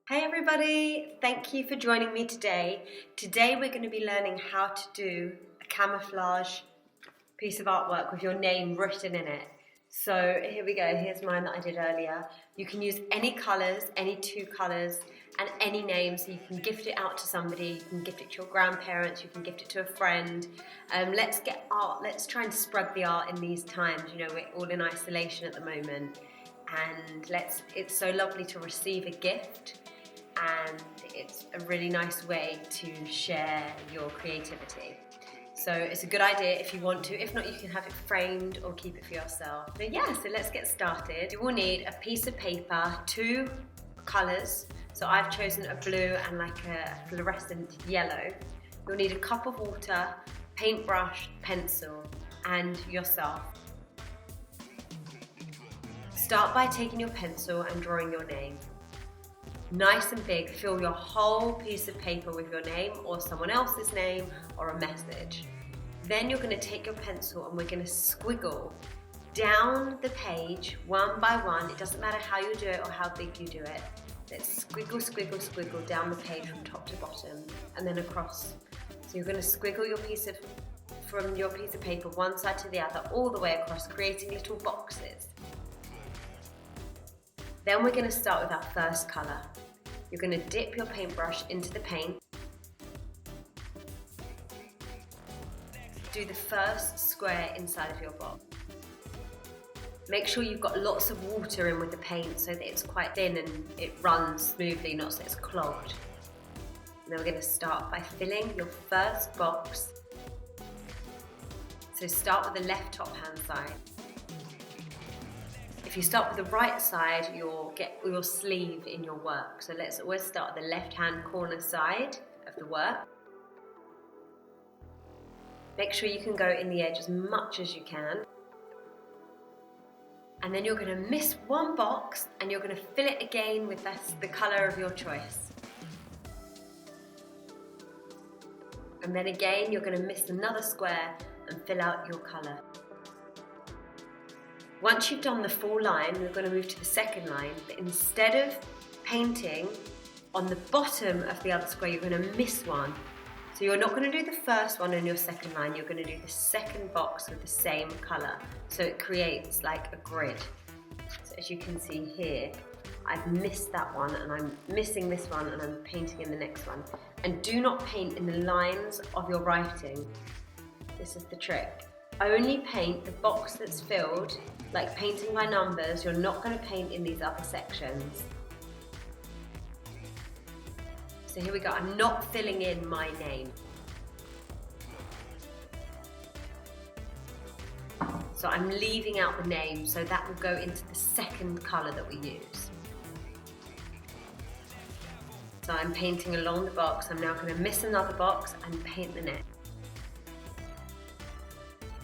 Hey everybody, thank you for joining me today. Today we're going to be learning how to do a camouflage piece of artwork with your name written in it. So here we go, here's mine that I did earlier. You can use any colours, any two colours, and any name, so you can gift it out to somebody, you can gift it to your grandparents, you can gift it to a friend. Let's get art, let's try and spread the art in these times. You know, we're all in isolation at the moment, and it's so lovely to receive a gift. And it's a really nice way to share your creativity. So it's a good idea if you want to. If not, you can have it framed or keep it for yourself. But yeah, so let's get started. You will need a piece of paper, two colours. So I've chosen a blue and like a fluorescent yellow. You'll need a cup of water, paintbrush, pencil, and yourself. Start by taking your pencil and drawing your name. Nice and big, fill your whole piece of paper with your name or someone else's name or a message. Then you're going to take your pencil and we're going to squiggle down the page one by one. It doesn't matter how you do it or how big you do it. Let's squiggle, squiggle, squiggle down the page from top to bottom and then across. So you're going to squiggle from your piece of paper one side to the other all the way across, creating little boxes. Then we're going to start with our first colour. You're going to dip your paintbrush into the paint. Do the first square inside of your box. Make sure you've got lots of water in with the paint so that it's quite thin and it runs smoothly, not so it's clogged. And then we're going to start by filling your first box. So start with the left top hand side. If you start with the right side, you'll get your sleeve in your work. So let's always start at the left-hand corner side of the work. Make sure you can go in the edge as much as you can. And then you're going to miss one box and you're going to fill it again with the colour of your choice. And then again, you're going to miss another square and fill out your colour. Once you've done the full line, we're going to move to the second line, but instead of painting on the bottom of the other square, you're going to miss one. So you're not going to do the first one in your second line, you're going to do the second box with the same colour. So it creates like a grid. So as you can see here, I've missed that one and I'm missing this one and I'm painting in the next one. And do not paint in the lines of your writing. This is the trick. Only paint the box that's filled, like painting by numbers. You're not going to paint in these other sections. So here we go, I'm not filling in my name. So I'm leaving out the name, so that will go into the second colour that we use. So I'm painting along the box, I'm now going to miss another box and paint the next.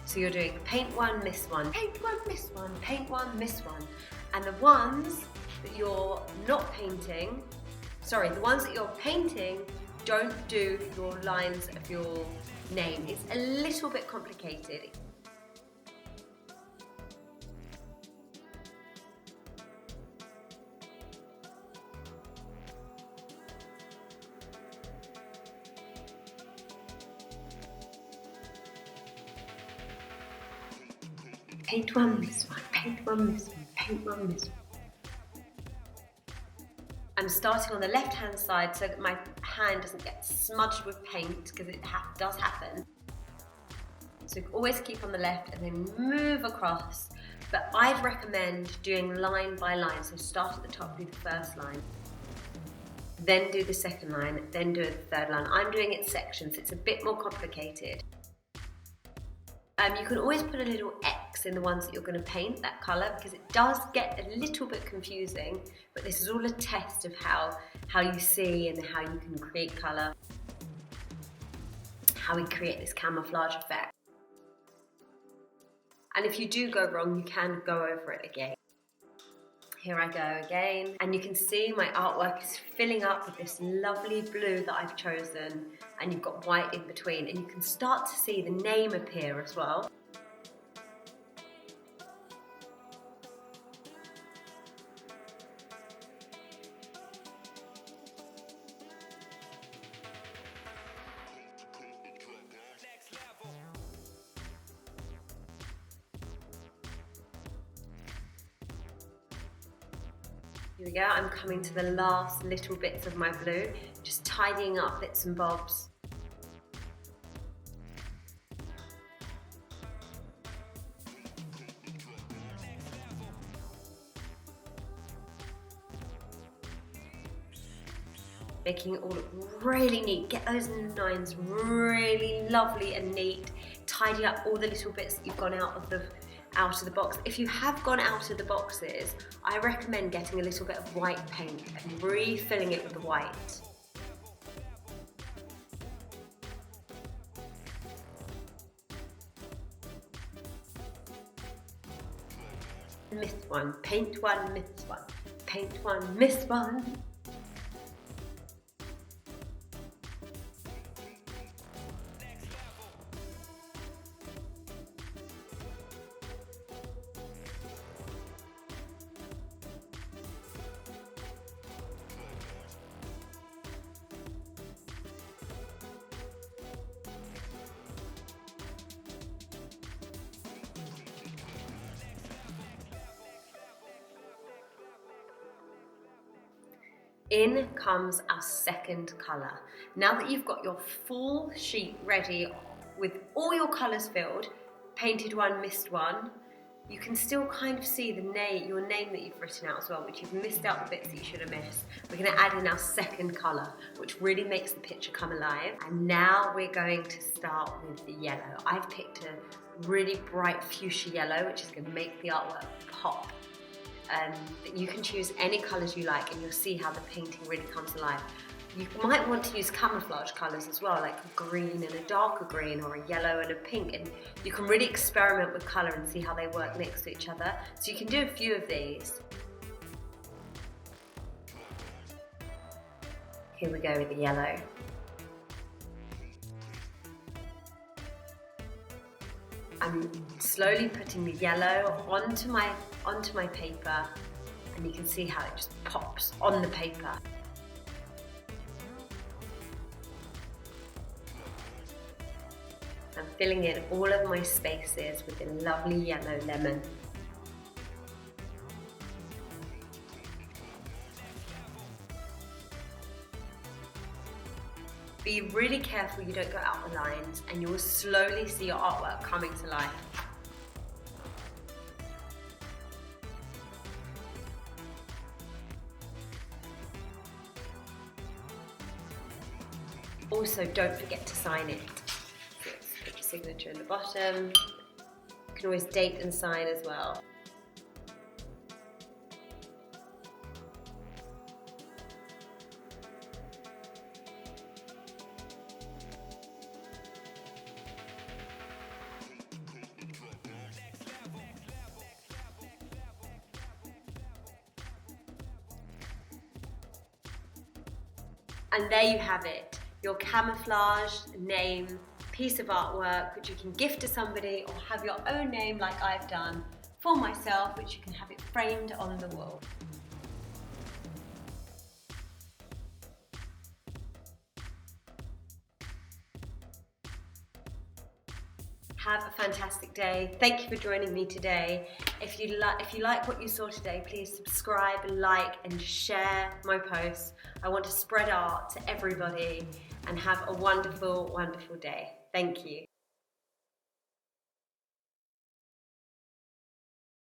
So you're doing paint one, miss one, paint one, miss one, paint one, miss one. And the ones that you're not painting, the ones that you're painting, don't do your lines of your name. It's a little bit complicated. Paint one, miss one, paint one, miss one, paint one, miss one. I'm starting on the left-hand side so that my hand doesn't get smudged with paint, because it does happen. So always keep on the left and then move across. But I'd recommend doing line by line. So start at the top, do the first line, then do the second line, then do the third line. I'm doing it sections, it's a bit more complicated. You can always put a little X in the ones that you're going to paint, that colour, because it does get a little bit confusing, but this is all a test of how you see and how you can create colour, how we create this camouflage effect. And if you do go wrong, you can go over it again. Here I go again, and you can see my artwork is filling up with this lovely blue that I've chosen, and you've got white in between, and you can start to see the name appear as well. Here we go, I'm coming to the last little bits of my blue, just tidying up bits and bobs. Making it all look really neat. Get those lines really lovely and neat. Tidy up all the little bits that you've gone out of the box. If you have gone out of the boxes, I recommend getting a little bit of white paint and refilling it with the white. Missed one, paint one, missed one, paint one, missed one. In comes our second colour. Now that you've got your full sheet ready with all your colours filled, painted one, missed one, you can still kind of see your name that you've written out as well, which you've missed out the bits that you should have missed. We're going to add in our second colour, which really makes the picture come alive. And now we're going to start with the yellow. I've picked a really bright fuchsia yellow, which is going to make the artwork pop. You can choose any colours you like and you'll see how the painting really comes alive. You might want to use camouflage colours as well, like a green and a darker green or a yellow and a pink, and you can really experiment with colour and see how they work next to each other. So you can do a few of these. Here we go with the yellow. I'm slowly putting the yellow onto my paper, and you can see how it just pops on the paper. I'm filling in all of my spaces with a lovely yellow lemon. Be really careful you don't go out the lines, and you will slowly see your artwork coming to life. Also, don't forget to sign it. So put your signature in the bottom. You can always date and sign as well. And there you have it, your camouflage name piece of artwork, which you can gift to somebody or have your own name like I've done for myself, which you can have it framed on the wall. Have a fantastic day. Thank you for joining me today. If you like what you saw today, please subscribe, like, and share my posts. I want to spread art to everybody and have a wonderful, wonderful day. Thank you.